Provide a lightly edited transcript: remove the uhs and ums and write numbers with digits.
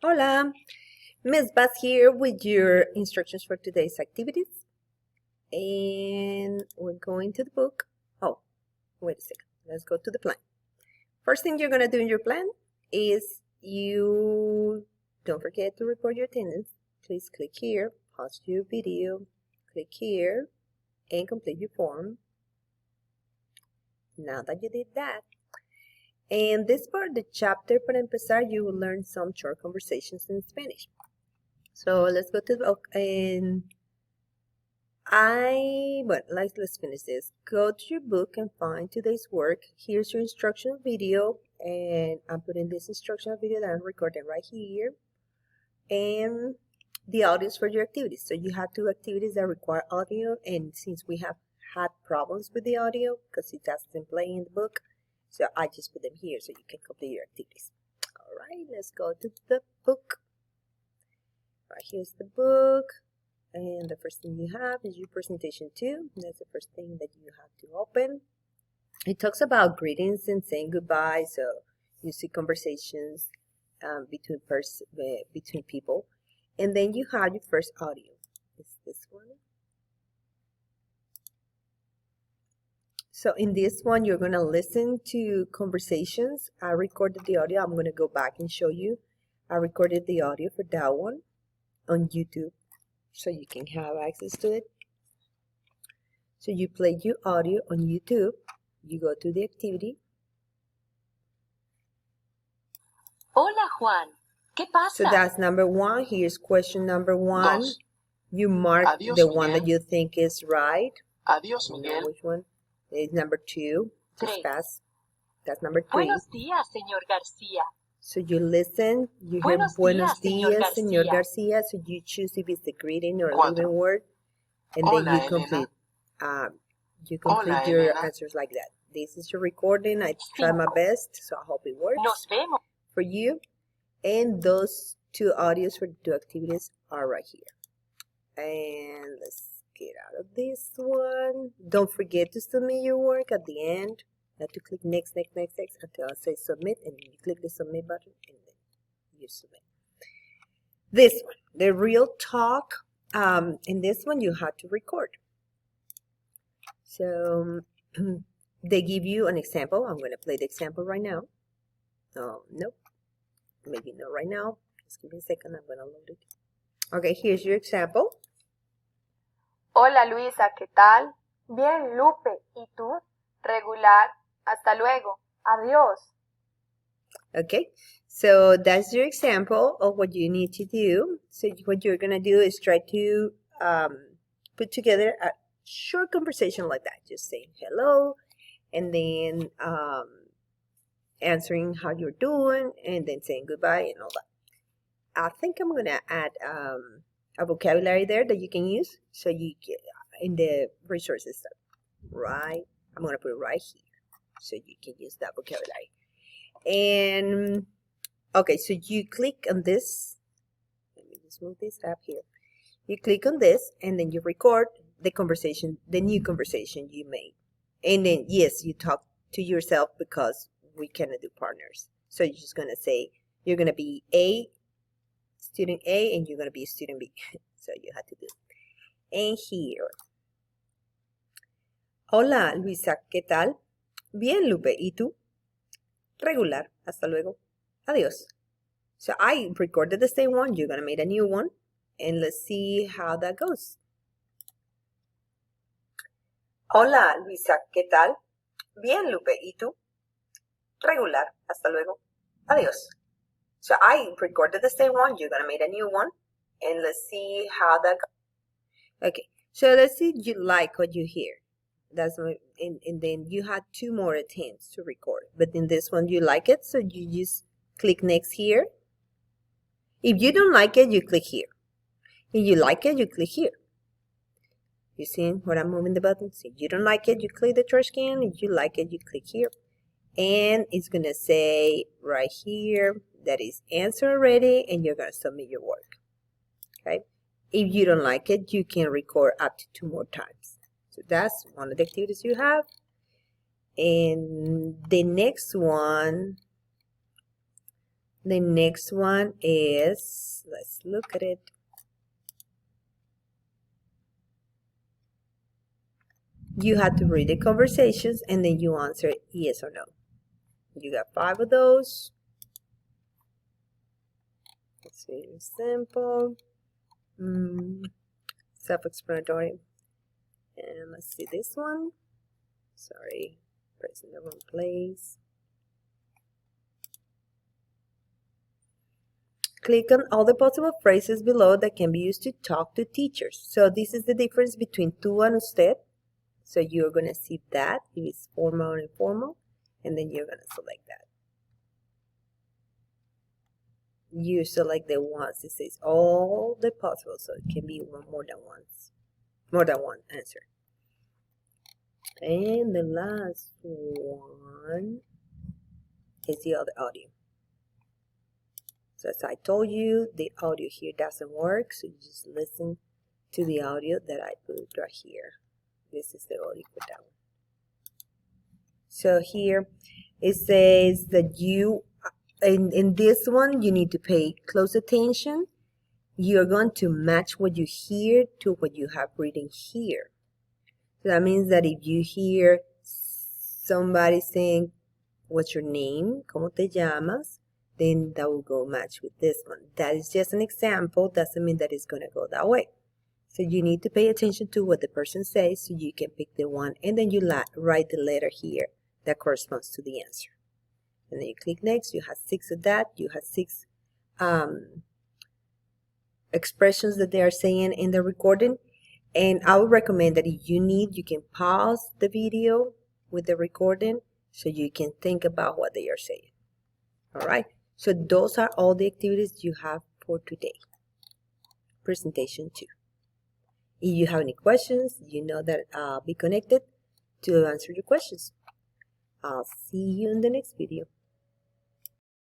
Hola, Miss Bass here with your instructions for today's activities. And we're going to the book. Oh, wait a second. Let's go to the plan. First thing you're going to do in your plan is you don't forget to record your attendance. Please click here, pause your video, click here, and complete your form. Now that you did that, and this part, the chapter para empezar, you will learn some short conversations in Spanish. So let's go to the book and let's finish this. Go to your book and find today's work. Here's your instructional video, and I'm putting this instructional video that I'm recording right here, and the audios for your activities. So you have 2 activities that require audio, and since we have had problems with the audio because it doesn't play in the book, so I just put them here so you can complete your activities. All right, let's go to the book. Right, here's the book. And the first thing you have is your presentation 2. That's the first thing that you have to open. It talks about greetings and saying goodbye. So you see conversations between people. And then you have your first audio. It's this one. So in this one, you're going to listen to conversations. I recorded the audio. I'm going to go back and show you. I recorded the audio for that one on YouTube, so you can have access to it. So you play your audio on YouTube, you go to the activity. Hola Juan, ¿qué pasa? So that's number 1. Here's question number 1. Dos. You mark Adiós, the one Miguel. that you think is right. Adiós, I don't know Miguel. which one. It's number 2. Just Tres. pass. That's number 3. Buenos días, señor García. So you listen, you hear Buenos buenos días, días, señor García. Garcia. So you choose if it's a greeting or a Cuatro. living word, and Hola, then you Elena. complete. Hola, Your Elena. answers like that. This is your recording. I try my Cinco. best, so I hope it works Nos vemos. for you. And those 2 audios for the 2 activities are right here. And let's get out of this one. Don't forget to submit your work at the end. You have to click next until I say submit, and then you click the submit button and then you submit. This one, the real talk. In this one, you have to record. So they give you an example. I'm going to play the example right now. Nope. Maybe not right now. Just give me a second. I'm going to load it. Okay, here's your example. Hola Luisa, ¿qué tal? Bien, Lupe. ¿Y tú? Regular. Hasta luego. Adiós. Okay, so that's your example of what you need to do. So what you're going to do is try to put together a short conversation like that. Just saying hello, and then answering how you're doing, and then saying goodbye and all that. I think I'm going to add a vocabulary there that you can use. So you get in the resources stuff, right? I'm going to put it right here so you can use that vocabulary. And okay, so you click on this. Let me just move this up here. You click on this and then you record the conversation, the new conversation you made. And then, yes, you talk to yourself because we cannot do partners. So you're just going to say, you're going to be student A, and you're going to be student B. So you have to do it. And here. Hola, Luisa, ¿qué tal? Bien, Lupe, ¿y tú? Regular. Hasta luego. Adiós. So I recorded the same one. You're going to make a new one. And let's see how that goes. Hola, Luisa, ¿qué tal? Bien, Lupe, ¿y tú? Regular. Hasta luego. Adiós. So I recorded the same one. You're going to make a new one. And let's see how that goes. Okay. So let's see if you like what you hear. That's and then you had 2 more attempts to record, but in this one you like it, so you just click next here. If you don't like it, you click here. If you like it, you click here. You see what I'm moving the button? So if you don't like it, you click the trash can. If you like it, you click here, and it's gonna say right here that is answer already, and you're gonna submit your work. Okay. If you don't like it, you can record up to 2 more times. So that's one of the activities you have. And the next one, The next one is, let's look at it. You have to read the conversations and then you answer yes or no. You got 5 of those. It's very simple. Self-explanatory. And let's see this one. Sorry, pressing the wrong place. Click on all the possible phrases below that can be used to talk to teachers. So this is the difference between tú and usted. So you're going to see that it is formal and informal, and then you're going to select that. You select the ones it says all the possible, so it can be more than one answer. And the last one is the other audio. So as I told you, the audio here doesn't work, so you just listen to the audio that I put right here. This is the audio for that one. So here it says that you, in this one, you need to pay close attention. You're going to match what you hear to what you have written here. So that means that if you hear somebody saying, what's your name? ¿Cómo te llamas? Then that will go match with this one. That is just an example. Doesn't mean that it's going to go that way. So you need to pay attention to what the person says so you can pick the one. And then you write the letter here that corresponds to the answer. And then you click next. You have 6 of that. You have 6 expressions that they are saying in the recording. And I would recommend that if you need, you can pause the video with the recording so you can think about what they are saying. All right. So those are all the activities you have for today. Presentation 2. If you have any questions, you know that I'll be connected to answer your questions. I'll see you in the next video.